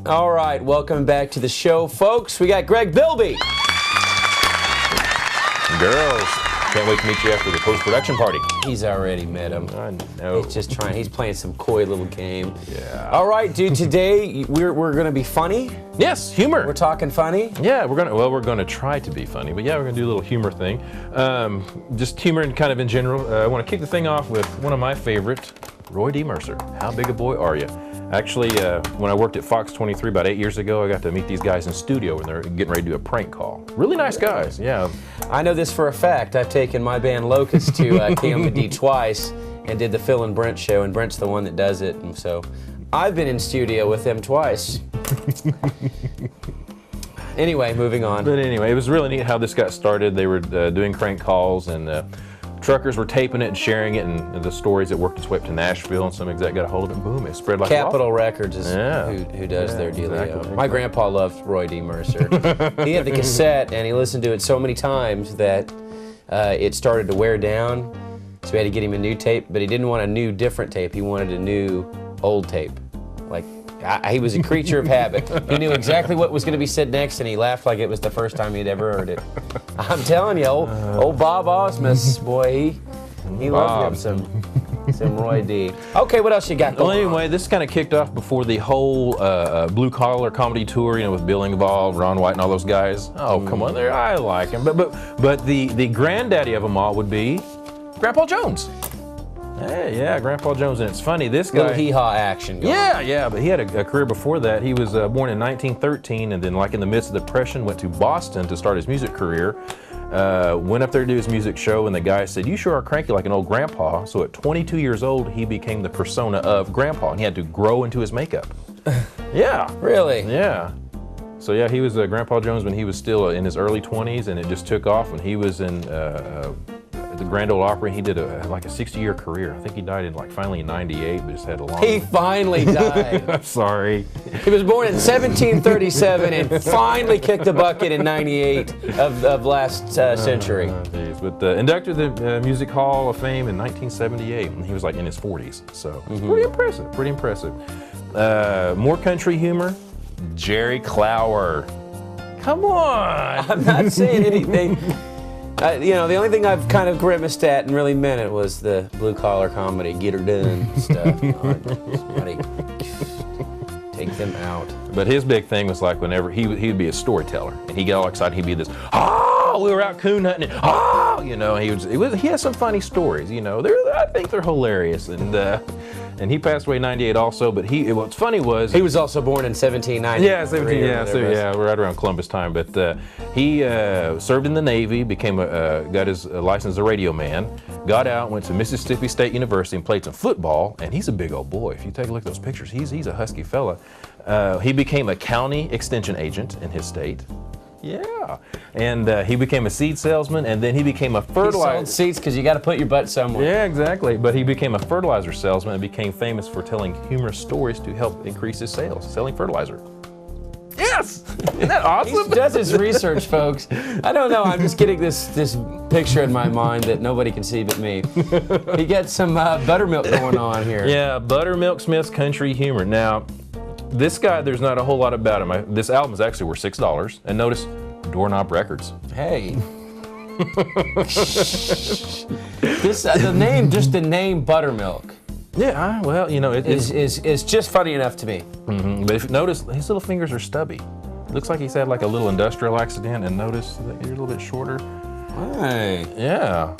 All right, welcome back to the show, folks. We got Greg Bilby. Girls, can't wait to meet you after the post-production party. He's already met him. I know. He's just trying. He's playing some coy little game. Yeah. All right, dude. Today we're gonna be funny. Yes, humor. We're talking funny. Yeah, we're gonna try to be funny, but yeah, we're gonna do a little humor thing. Just humor and kind of in general. I want to kick the thing off with one of my favorite, Roy D. Mercer. How big a boy are you? Actually, when I worked at Fox 23 about 8 years ago, I got to meet these guys in studio when they're getting ready to do a prank call. Really nice guys, yeah. I know this for a fact. I've taken my band Locust to KMD twice and did the Phil and Brent show, and Brent's the one that does it, and so I've been in studio with them twice. Anyway, moving on. But anyway, it was really neat how this got started. They were doing crank calls, and truckers were taping it and sharing it, and the stories that worked its way up to Nashville, and some exec got a hold of it, and boom, it spread like Capitol Records is Yeah. who does their dealio. Exactly. My grandpa loved Roy D. Mercer. He had the cassette, and he listened to it so many times that it started to wear down, so we had to get him a new tape, but he didn't want a new, different tape. He wanted a new, old tape. Like, he was a creature of habit. He knew exactly what was going to be said next, and he laughed like it was the first time he'd ever heard it. I'm telling you, old Bob Osmus, boy, he loved him some Roy D. Okay, what else you got going Well, anyway, this kind of kicked off before the whole blue collar comedy tour, you know, with Bill Engvall, Ron White, and all those guys. Oh, come on, there, I like him. But the granddaddy of them all would be Grandpa Jones. Hey, yeah, Grandpa Jones, and it's funny, this guy. Little hee-haw action going on. Yeah, but he had a career before that. He was born in 1913, and then, like in the midst of the Depression, went to Boston to start his music career. Went up there to do his music show, and the guy said, "You sure are cranky like an old grandpa." So at 22 years old, he became the persona of Grandpa, and he had to grow into his makeup. Yeah. Really? Yeah. So yeah, he was Grandpa Jones when he was still in his early 20s, and it just took off when he was in the Grand Ole Opry. He did like a 60-year career. I think he died finally in 98, but just had a long. He finally died. I'm sorry. He was born in 1737 and finally kicked the bucket in 98 of last century. Geez. But inducted to the Music Hall of Fame in 1978, and he was like in his 40s. So pretty impressive. Pretty impressive. More country humor. Jerry Clower. Come on. I'm not saying anything. You know, the only thing I've kind of grimaced at and really meant it was the blue-collar comedy, get her done stuff. Somebody take them out. But his big thing was like whenever he would be a storyteller, and he got all excited, he'd be this, we were out coon hunting, you know, he has some funny stories, you know, I think they're hilarious, and he passed away in 98 also, but what's funny was... He was also born in 1790. Yeah, 17, we're right around Columbus time, but he served in the Navy, got his license as a radio man, got out, went to Mississippi State University and played some football, and he's a big old boy. If you take a look at those pictures, he's a husky fella. He became a county extension agent in his state. Yeah, and he became a seed salesman, and then he became a fertilizer. He sold seeds because you got to put your butt somewhere. Yeah, exactly. But he became a fertilizer salesman and became famous for telling humorous stories to help increase his sales, selling fertilizer. Yes! Isn't that awesome? He does his research, folks. I don't know. I'm just getting this picture in my mind that nobody can see but me. He gets some buttermilk going on here. Yeah, Buttermilk Smith's country humor. Now, this guy, there's not a whole lot about him. This album is actually worth $6. And notice, Doorknob Records. Hey. The name Buttermilk. Yeah, well, you know, is just funny enough to me. Mm-hmm. But if you notice, his little fingers are stubby. Looks like he's had like a little industrial accident, and notice that you're a little bit shorter. Hey. Yeah.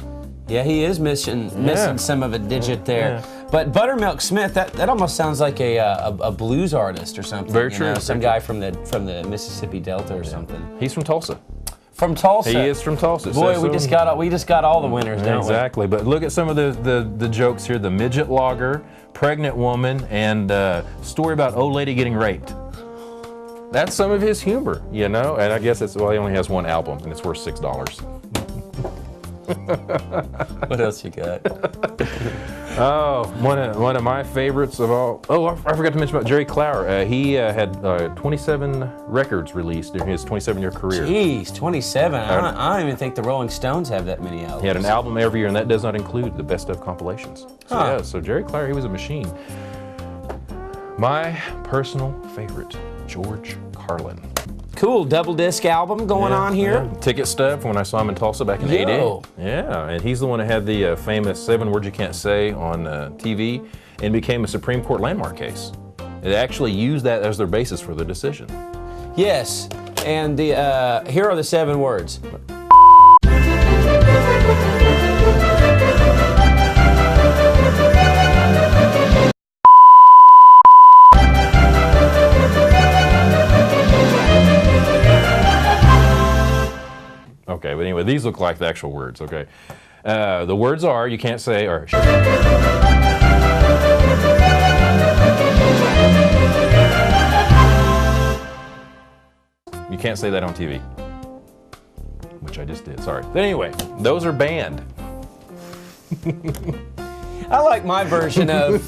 Yeah, he is missing some of a digit there. Yeah. But Buttermilk Smith, that almost sounds like a blues artist or something. Very true. Some guy from the Mississippi Delta or something. He's from Tulsa. From Tulsa. He is from Tulsa. Boy, we just got all the winners, don't we? Exactly. But look at some of the jokes here: the midget logger, pregnant woman, and story about old lady getting raped. That's some of his humor, you know. And I guess he only has one album, and it's worth $6. What else you got? Oh, one of my favorites of all. Oh, I forgot to mention about Jerry Clower. He had 27 records released during his 27-year career. Jeez, 27. I don't even think the Rolling Stones have that many albums. He had an album every year, and that does not include the best of compilations. So yeah, so Jerry Clower, he was a machine. My personal favorite, George Carlin. Cool, double disc album going on here. Yeah. Ticket stub from when I saw him in Tulsa back in Yo. '80. Yeah, and he's the one that had the famous 7 Words You Can't Say on TV and became a Supreme Court landmark case. It actually used that as their basis for the decision. Yes, and the here are the 7 words. Okay, but anyway, these look like the actual words, okay? The words are, you can't say, or... You can't say that on TV. Which I just did, sorry. But anyway, those are banned. I like my version of...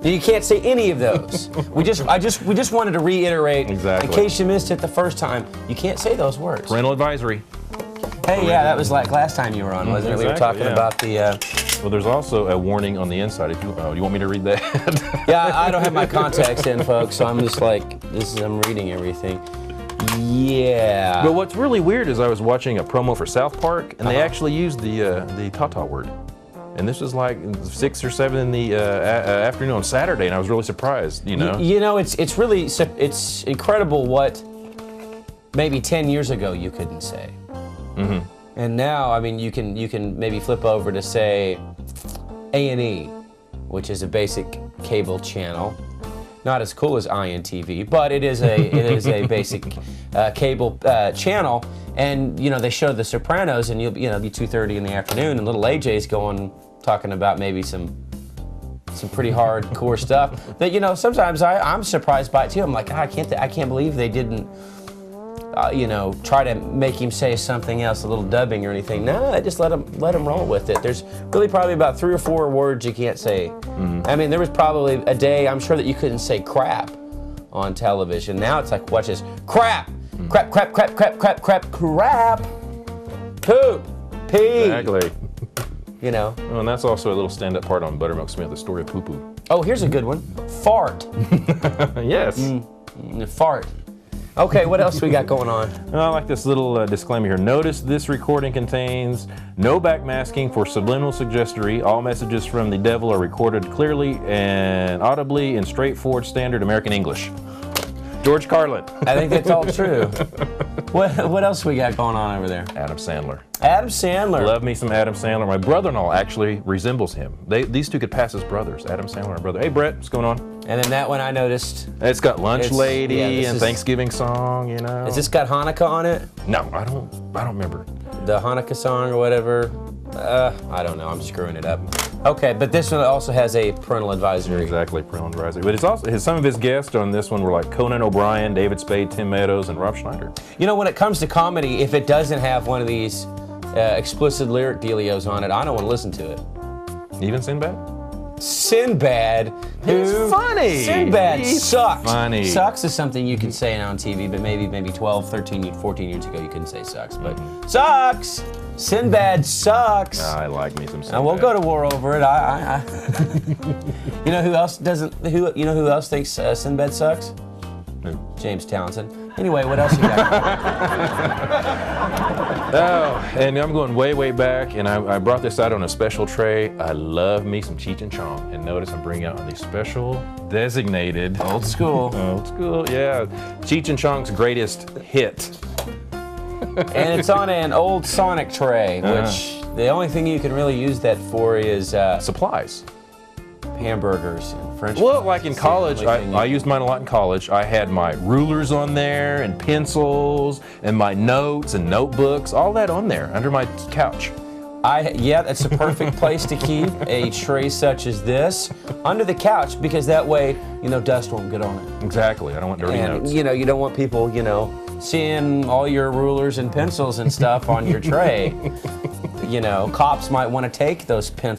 You can't say any of those. We just wanted to reiterate, exactly. In case you missed it the first time, you can't say those words. Parental advisory. Hey, yeah, that was like last time you were on, wasn't it? We were talking about the... Well, there's also a warning on the inside. If you want me to read that? Yeah, I don't have my contacts in, folks, so I'm just like, I'm reading everything. Yeah. But what's really weird is I was watching a promo for South Park, and they actually used the Tata word. And this was like 6 or 7 in the afternoon on Saturday, and I was really surprised, you know? You know, it's incredible what maybe 10 years ago you couldn't say. Mm-hmm. And now, I mean, you can maybe flip over to say A&E, which is a basic cable channel. Not as cool as INTV, but it is a basic cable channel. And you know, they show The Sopranos, and you'll be 2:30 in the afternoon, and little AJ's talking about maybe some pretty hardcore stuff that sometimes I'm surprised by it too. I'm like, I can't believe they didn't try to make him say something else, a little dubbing or anything. No, I just let him roll with it. There's really probably about 3 or 4 words you can't say. Mm-hmm. I mean, there was probably a day, I'm sure, that you couldn't say crap on television. Now it's like, watch this, crap, mm-hmm. crap, crap, crap, crap, crap, crap, crap, poop, pee. Exactly. Oh, and that's also a little stand-up part on Buttermilk Smith, the story of poo-poo. Oh, here's a good one, fart. Yes. Fart. Okay, what else we got going on? I like this little disclaimer here. Notice this recording contains no backmasking for subliminal suggestory. All messages from the devil are recorded clearly and audibly in straightforward standard American English. George Carlin. I think that's all true. What else we got going on over there? Adam Sandler. Adam Sandler. Love me some Adam Sandler. My brother-in-law actually resembles him. These two could pass as brothers. Adam Sandler and brother. Hey, Brett, what's going on? And then that one I noticed. It's got Lunch Lady and Thanksgiving song, Has this got Hanukkah on it? No, I don't remember. The Hanukkah song or whatever. I don't know. I'm screwing it up. Okay, but this one also has a parental advisory. Exactly, parental advisory. But it's also some of his guests on this one were like Conan O'Brien, David Spade, Tim Meadows, and Rob Schneider. When it comes to comedy, if it doesn't have one of these explicit lyric dealios on it, I don't want to listen to it. Even Sinbad? Sinbad. He's funny. Sinbad sucks. Funny. Sucks is something you can say now on TV, but maybe 12, 13, 14 years ago you couldn't say sucks. But sucks. Sinbad sucks. I like me some Sinbad. And we'll go to war over it. You know who else doesn't? Who else thinks Sinbad sucks? Who? James Townsend. Anyway, what else you got? And I'm going way, way back, and I brought this out on a special tray. I love me some Cheech and Chong, and notice I'm bringing out the special designated. Old school. Old school, yeah. Cheech and Chong's greatest hit. And it's on an old Sonic tray, which the only thing you can really use that for is supplies. Hamburgers and French fries. Well, like in college, I used mine a lot in college. I had my rulers on there and pencils and my notes and notebooks, all that on there under my couch. That's a perfect place to keep a tray such as this under the couch, because that way, dust won't get on it. Exactly. I don't want dirty notes. You don't want people, seeing all your rulers and pencils and stuff on your tray. Cops might want to take those pencils.